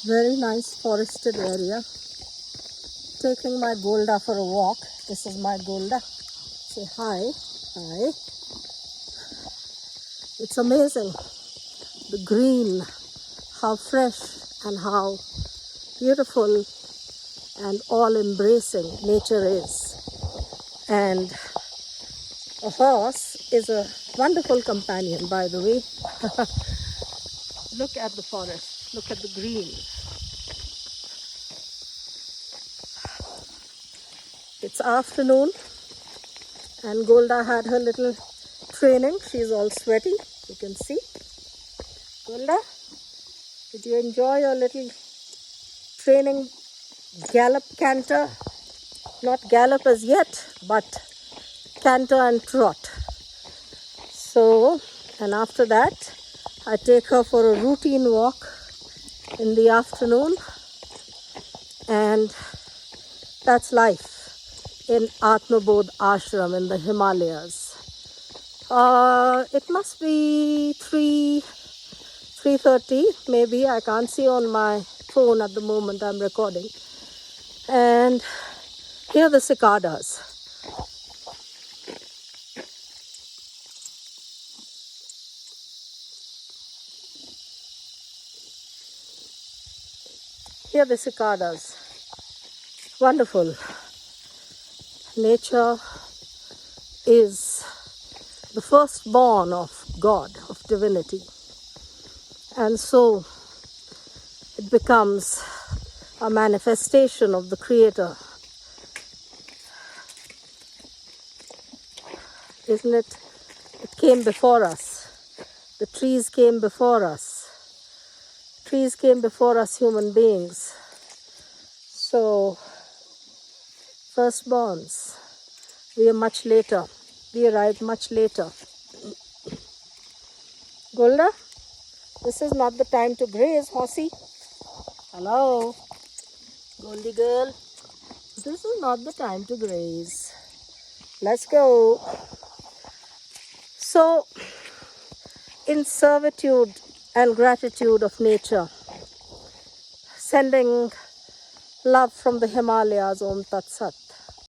Very nice forested area. Taking my Golda for a walk. This is my Golda. Say hi. Hi. It's amazing. The green, how fresh and how beautiful and all-embracing nature is. And a horse is a wonderful companion, by the way. Look at the forest. Look at the green. It's afternoon and Golda had her little training. She's all sweaty, you can see. Golda, did you enjoy your little training gallop canter? Not gallop as yet, but canter and trot. So, and after that, I take her for a routine walk in the afternoon, and that's life in Atmabodh Ashram in the Himalayas. It must be 3:30 maybe. I can't see on my phone at the moment I'm recording. And here are the cicadas. Here are the cicadas. Wonderful. Nature is the firstborn of God, of divinity. And so it becomes a manifestation of the Creator. Isn't it? It came before us. The trees came before us. Trees came before us human beings. So, firstborns, we are much later. We arrived much later. Golda, this is not the time to graze, horsey. Hello, Goldie girl. This is not the time to graze. Let's go. So, in servitude and gratitude of nature, sending love from the Himalayas, Om Tat Sat.